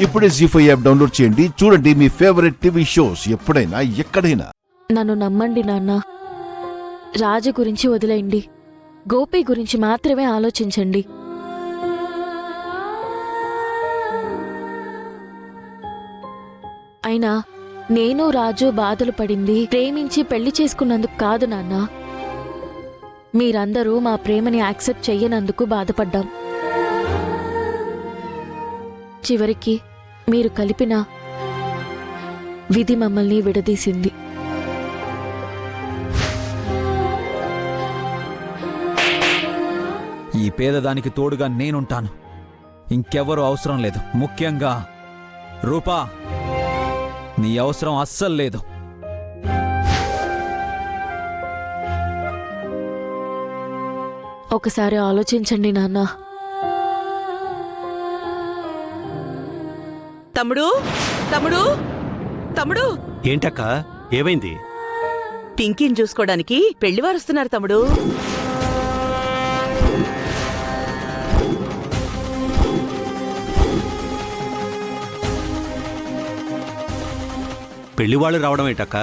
ఇప్పుడే జీ5 app download చేయండి. చూడండి మీ ఫేవరెట్ టీవీ షోస్ ఎప్పుడైనా ఎక్కడైనా. నన్ను నమ్మండి నాన్న. రాజు గురించి వదిలేయండి. గోపి గురించి మాత్రమే ఆలోచించండి. అయినా నేను రాజు బాధలు పడింది ప్రేమించి పెళ్లి చేసుకున్నందుకు కాదు నాన్న. మీరందరూ మా ప్రేమని యాక్సెప్ట్ చెయ్యనందుకు బాధపడ్డాం. చివరికి మీరు కలిపిన విధి మమ్మల్ని విడదీసింది. ఈ పేదదానికి తోడుగా నేనుంటాను. ఇంకెవరూ అవసరం లేదు. ముఖ్యంగా రూపా, నీ అవసరం అస్సలు లేదు. ఒకసారి ఆలోచించండి నాన్న. తమ్ముడు తమ్ముడు తమ్ముడు ఏంటక్క, ఏమైంది? పింకీని చూసుకోవడానికి పెళ్లివారు వస్తున్నారు తమ్ముడు. పెళ్లివాళ్ళు రావడం ఏంటక్క?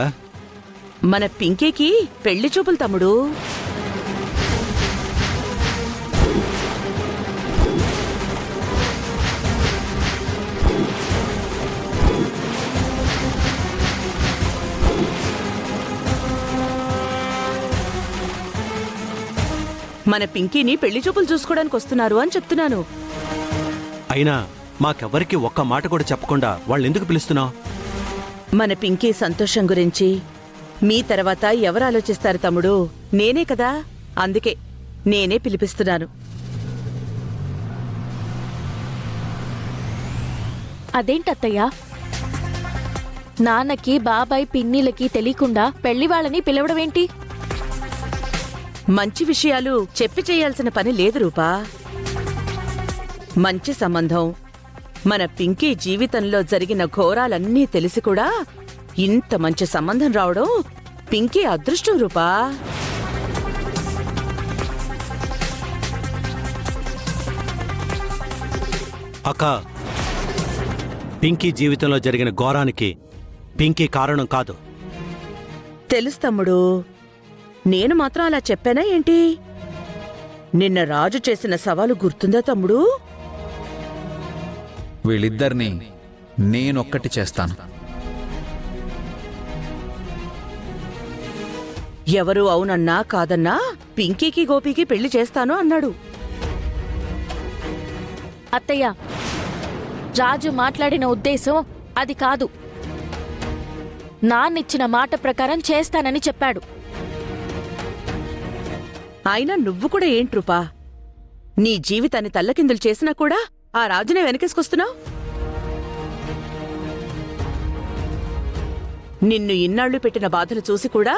మన పింకీకి పెళ్లి చూపులు తమ్ముడు. మన పింకీని పెళ్లి చూపులు చూసుకోవడానికి వస్తున్నారు అని చెప్తున్నాను. అయినా మాకెవ్వరికి ఒక్క మాట కూడా చెప్పకుండా వాళ్ళెందుకు పిలుస్తున్నావు? మన పింకీ సంతోషం గురించి మీ తర్వాత ఎవరు ఆలోచిస్తారు తమ్ముడు? నేనే కదా. అందుకే నేనే పిలిపిస్తున్నాను. అదేంటత్తయ్యా, నాన్నకి బాబాయ్ పిన్నిలకి తెలియకుండా పెళ్లి వాళ్ళని పిలవడమేంటి? మంచి విషయాలు చెప్పి చేయాల్సిన పని లేదు రూపా. మంచి సంబంధం. మన పింకీ జీవితంలో జరిగిన ఘోరాలన్నీ తెలిసి కూడా ఇంత మంచి సంబంధం రావడం పింకీ అదృష్టం రూపా. అక్క, పింకీ జీవితంలో జరిగిన ఘోరానికి పింకీ కారణం కాదు. తెలుసు తమ్ముడు. నేను మాత్రం అలా చెప్పానా ఏంటి? నిన్న రాజు చేసిన సవాలు గుర్తుందా తమ్ముడు? వీళ్ళిద్దరినీ నేనొక్కటి చేస్తాను. ఎవరు అవునన్నా కాదన్నా పింకీకి గోపీకి పెళ్లి చేస్తాను అన్నాడు. అత్తయ్య, రాజు మాట్లాడిన ఉద్దేశం అది కాదు. నాన్నిచ్చిన మాట ప్రకారం చేస్తానని చెప్పాడు. అయినా నువ్వు కూడా ఏంట్రూపా, నీ జీవితాన్ని తల్లకిందులు చేసినా కూడా ఆ రాజునే వెనకేసుకొస్తున్నావు. నిన్ను ఇన్నాళ్లు పెట్టిన బాధలు చూసి కూడా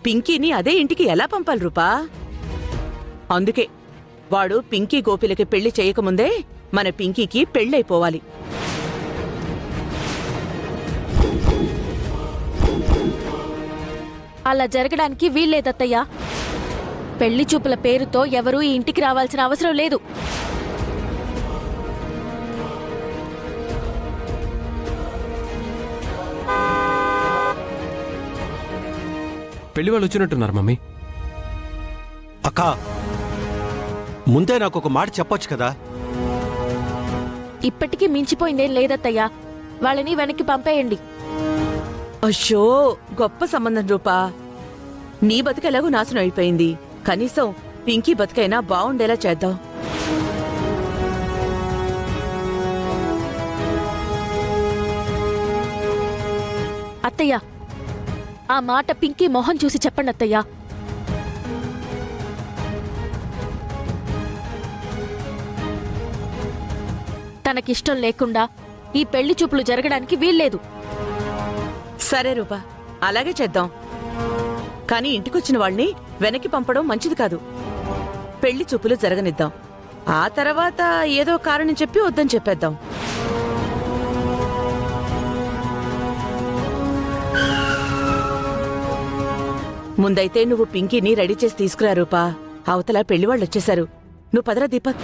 పింకీని అదే ఇంటికి ఎలా పంపాలి రూపా? అందుకే వాడు పింకీ గోపిలకి పెళ్లి చేయకముందే మన పింకీకి పెళ్ళైపోవాలి. అలా జరగడానికి వీల్లేదత్తయ్యా. పెళ్లి చూపుల పేరుతో ఎవరూ ఈ ఇంటికి రావాల్సిన అవసరం లేదు. పెళ్లి వాళ్ళు వచ్చినట్టున్నారు మమ్మీ. అక్క, ముందే నాకు ఒక మాట చెప్పొచ్చు కదా. ఇప్పటికీ మించిపోయిందేం లేదత్తయ్యా. వాళ్ళని వెనక్కి పంపేయండి. అయ్యో, గొప్ప సంబంధం రూపా. నీ బతుకెలాగూ నాశనం అయిపోయింది. కనీసం పింకీ బతుకైనా బావుండేలా చేద్దాం. అత్తయ్య, ఆ మాట పింకీ మొహం చూసి చెప్పండి అత్తయ్యా. తనకిష్టం లేకుండా ఈ పెళ్లి చూపులు జరగడానికి వీల్లేదు. సరే రూపా, అలాగే చేద్దాం. కానీ ఇంటికొచ్చిన వాళ్ళని వెనక్కి పంపడం మంచిది కాదు. పెళ్లి చూపులు జరగనిద్దాం. ఆ తర్వాత ఏదో కారణం చెప్పి వద్దని చెప్పేద్దాం. ముందైతే నువ్వు పింకీని రెడీ చేసి తీసుకురా రూపా. అవతల పెళ్లివాళ్ళొచ్చేశారు. నువ్వు పదరా దీపక్.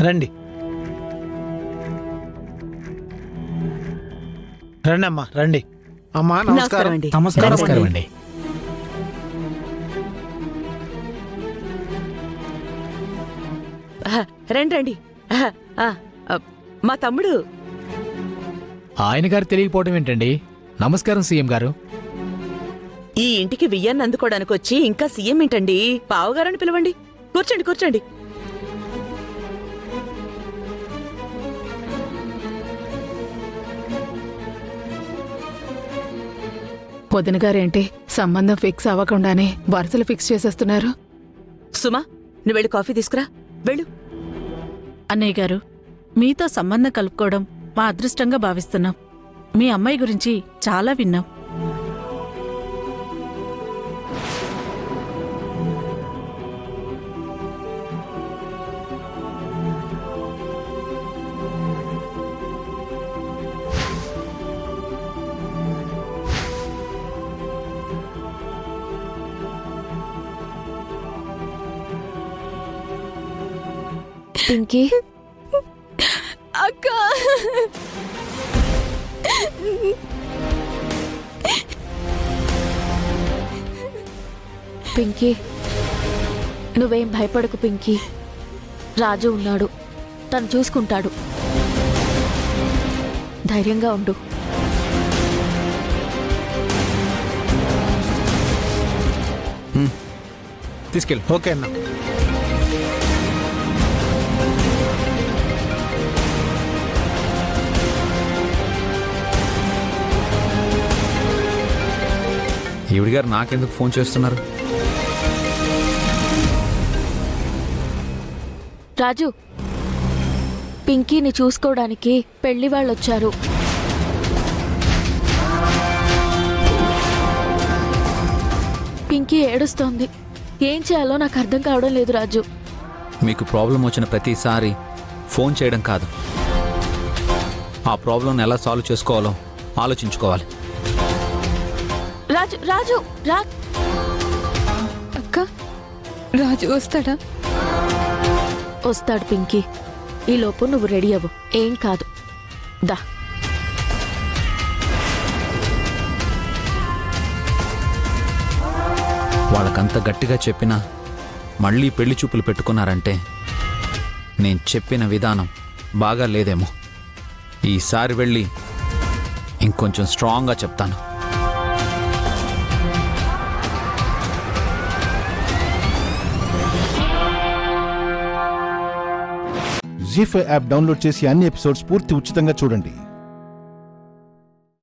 రండి రండి అమ్మా రండి. అమ్మా నమస్కారం. అండి నమస్కారం అండి. రండి రండి. మా తమ్ముడు. ఆయన గారు తెలియకపోవడం ఏంటండి? నమస్కారం సీఎం గారు. ఈ ఇంటికి వియ్యాన్ని అందుకోవడానికి వచ్చి ఇంకా సీఎం ఏంటండి? పావుగారని పిలవండి. కూర్చోండి కూర్చోండి. వదిన గారేంటి సంబంధం ఫిక్స్ అవ్వకుండానే వరుసలు ఫిక్స్ చేసేస్తున్నారు? సుమా, నువ్వు వెళ్ళి కాఫీ తీసుకురా. వెళ్ళు. అన్నయ్య గారు, మీతో సంబంధం కలుపుకోవడం మా అదృష్టంగా భావిస్తున్నాం. మీ అమ్మాయి గురించి చాలా విన్నాం. పింకీ, అక్క పింకీ, నువ్వేం భయపడకు పింకీ. రాజు ఉన్నాడు, తను చూసుకుంటాడు. ధైర్యంగా ఉండు. తీసుకెళ్ళు. ఓకే అన్న. ఈవిడ గారు నాకెందుకు ఫోన్ చేస్తున్నారు? రాజు, పింకీని చూసుకోవడానికి పెళ్లి వాళ్ళొచ్చారు. పింకీ ఏడుస్తోంది. ఏం చేయాలో నాకు అర్థం కావడం లేదు రాజు. మీకు ప్రాబ్లం వచ్చిన ప్రతిసారి ఫోన్ చేయడం కాదు, ఆ ప్రాబ్లం ఎలా సాల్వ్ చేసుకోవాలో ఆలోచించుకోవాలి. రాజు రాజు రా. అక్క రాజు వస్తాడా? వస్తాడు పింకీ. ఈలోపు నువ్వు రెడీ అవ్వు. ఏం కాదు, దా. వాళ్ళకంత గట్టిగా చెప్పినా మళ్ళీ పెళ్లి చూపులు పెట్టుకున్నారంటే నేను చెప్పిన విధానం బాగా లేదేమో. ఈసారి వెళ్ళి ఇంకొంచెం స్ట్రాంగ్గా చెప్తాను. జీ5 యాప్ డౌన్లోడ్ చేసి అన్ని ఎపిసోడ్స్ పూర్తి ఉచితంగా చూడండి.